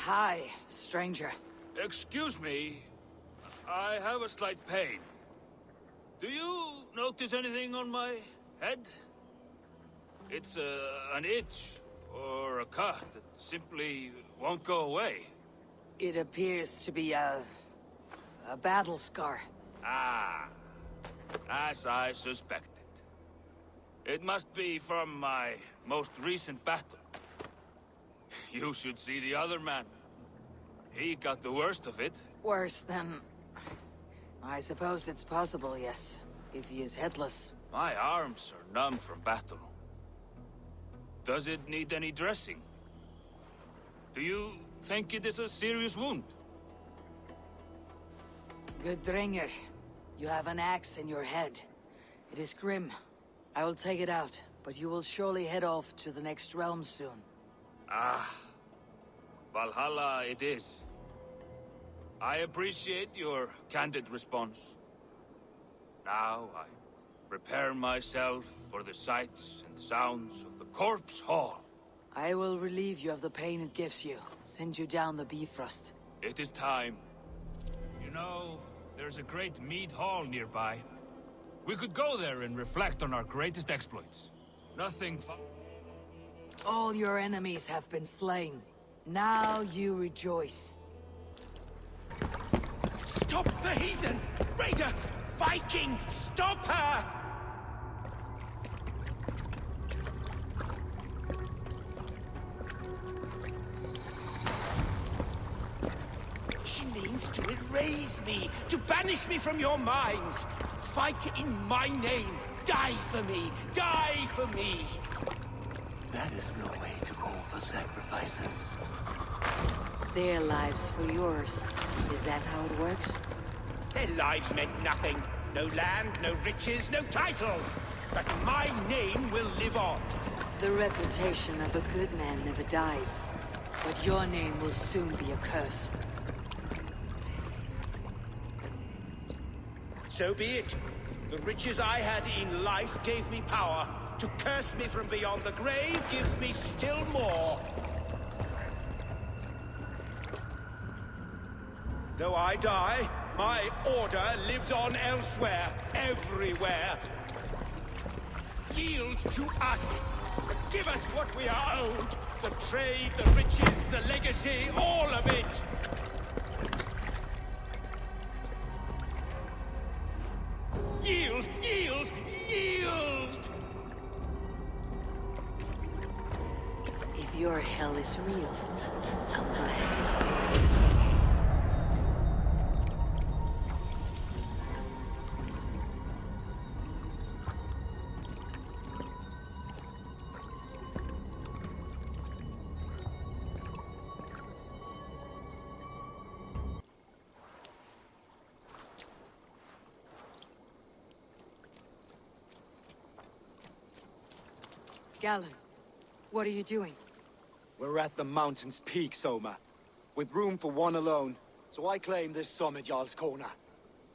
Hi, stranger. Excuse me, I have a slight pain. Do you notice anything on my head? It's an itch or a cut that simply won't go away. It appears to be a battle scar. Ah, as I suspected. It must be from my most recent battle. You should see the other man. He got the worst of it. Worse than... I suppose it's possible, yes. If he is headless. My arms are numb from battle. Does it need any dressing? Do you think it is a serious wound? Good Dringer. You have an axe in your head. It is grim. I will take it out, but you will surely head off to the next realm soon. Ah, Valhalla it is. I appreciate your candid response. Now I prepare myself for the sights and sounds of the Corpse Hall. I will relieve you of the pain it gives you. Send you down the Bifrost. It is time. You know, there's a great mead hall nearby. We could go there and reflect on our greatest exploits. Nothing fun. All your enemies have been slain. Now you rejoice. Stop the heathen! Raider! Viking! Stop her! She means to erase me, to banish me from your minds. Fight in my name. Die for me. Die for me. That is no way to go for sacrifices. Their lives for yours. Is that how it works? Their lives meant nothing. No land, no riches, no titles. But my name will live on. The reputation of a good man never dies. But your name will soon be a curse. So be it. The riches I had in life gave me power. To curse me from beyond the grave gives me still more. Though I die, my order lives on elsewhere, everywhere. Yield to us. Give us what we are owed. The trade, the riches, the legacy, all of it. Yield! Yield! Yield! If your hell is real, I'm glad to see. Galen, what are you doing? We're at the mountain's peak, Soma. With room for one alone. So I claim this summit, Jarl's Corner.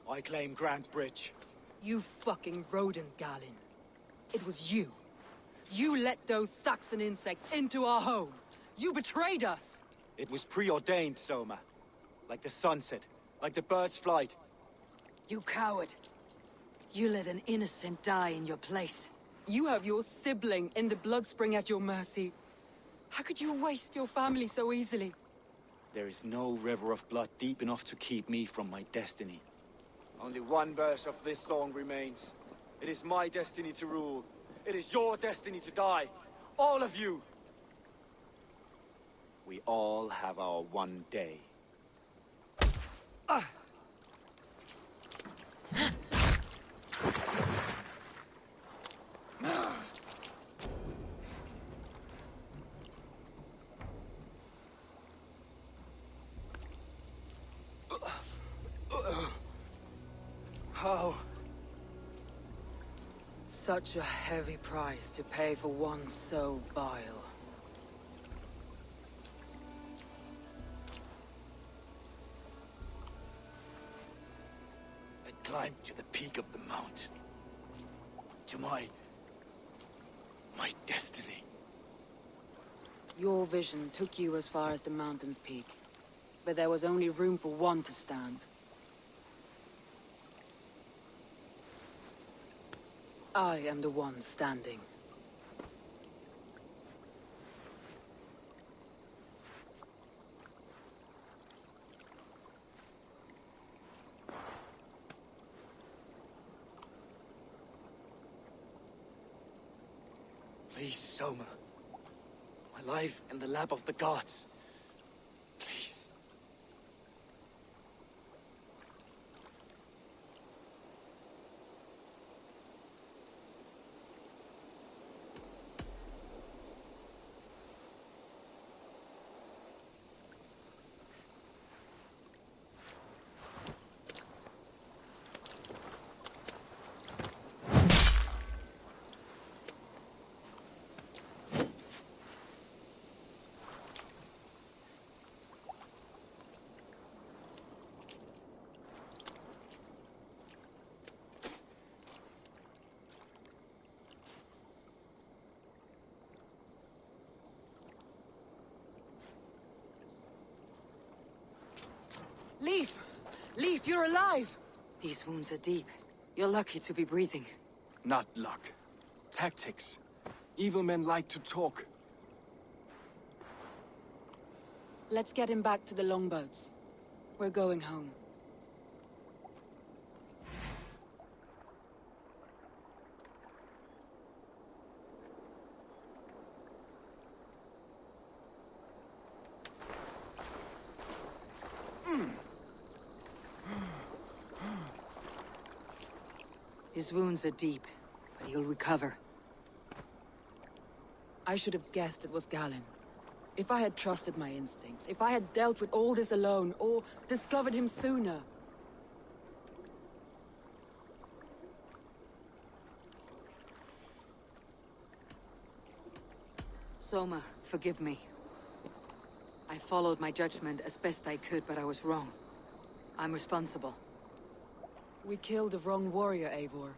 I claim Grantebridge. You fucking rodent, Galen. It was you. You let those Saxon insects into our home. You betrayed us. It was preordained, Soma. Like the sunset, like the bird's flight. You coward. You let an innocent die in your place. You have your sibling in the Bloodspring at your mercy. How could you waste your family so easily? There is no river of blood deep enough to keep me from my destiny. Only one verse of this song remains. It is my destiny to rule. It is your destiny to die. All of you. We all have our one day. How? Such a heavy price to pay for one so vile. I climbed to the peak of the mountain. To my destiny. Your vision took you as far as the mountain's peak. But there was only room for one to stand. I am the one standing. Please, Soma. My life in the lap of the gods. Please. Leaf! Leaf, you're alive! These wounds are deep. You're lucky to be breathing. Not luck. Tactics. Evil men like to talk. Let's get him back to the longboats. We're going home. His wounds are deep, but he'll recover. I should have guessed it was Galen. If I had trusted my instincts, if I had dealt with all this alone, or discovered him sooner. Soma, forgive me. I followed my judgment as best I could, but I was wrong. I'm responsible. We killed the wrong warrior, Eivor.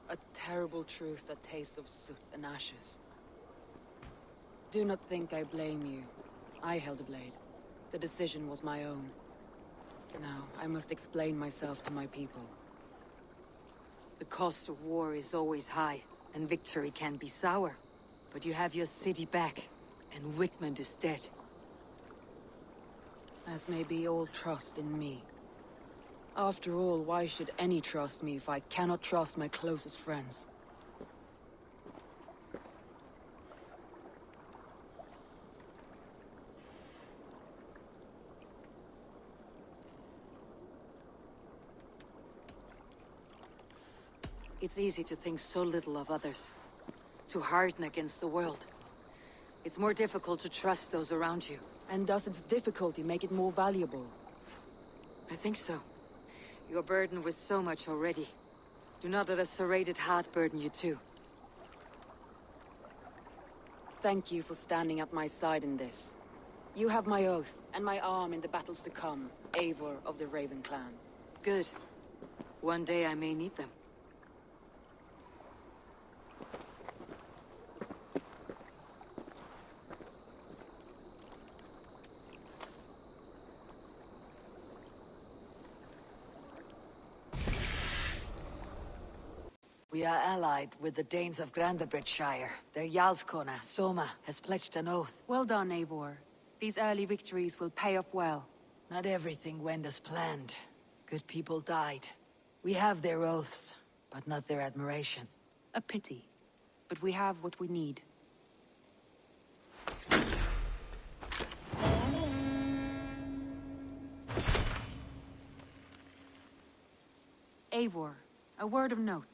A terrible truth that tastes of soot and ashes. Do not think I blame you. I held a blade. The decision was my own. Now, I must explain myself to my people. The cost of war is always high, and victory can be sour. But you have your city back, and Wickmund is dead. As may be all trust in me. After all, why should any trust me if I cannot trust my closest friends? It's easy to think so little of others. To harden against the world. It's more difficult to trust those around you. And does its difficulty make it more valuable? I think so. You're burdened with so much already. Do not let a serrated heart burden you too. Thank you for standing at my side in this. You have my oath, and my arm in the battles to come, Eivor of the Raven clan. Good. One day I may need them. We are allied with the Danes of Grantebridgescire. Their Jarlskona, Soma, has pledged an oath. Well done, Eivor. These early victories will pay off well. Not everything went as planned. Good people died. We have their oaths, but not their admiration. A pity. But we have what we need. Eivor, a word of note.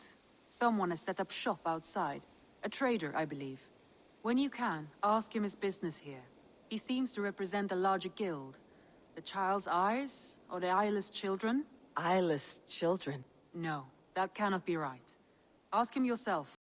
Someone has set up shop outside. A trader, I believe. When you can, ask him his business here. He seems to represent a larger guild. The Child's Eyes? Or the Eyeless Children? Eyeless children. No, that cannot be right. Ask him yourself.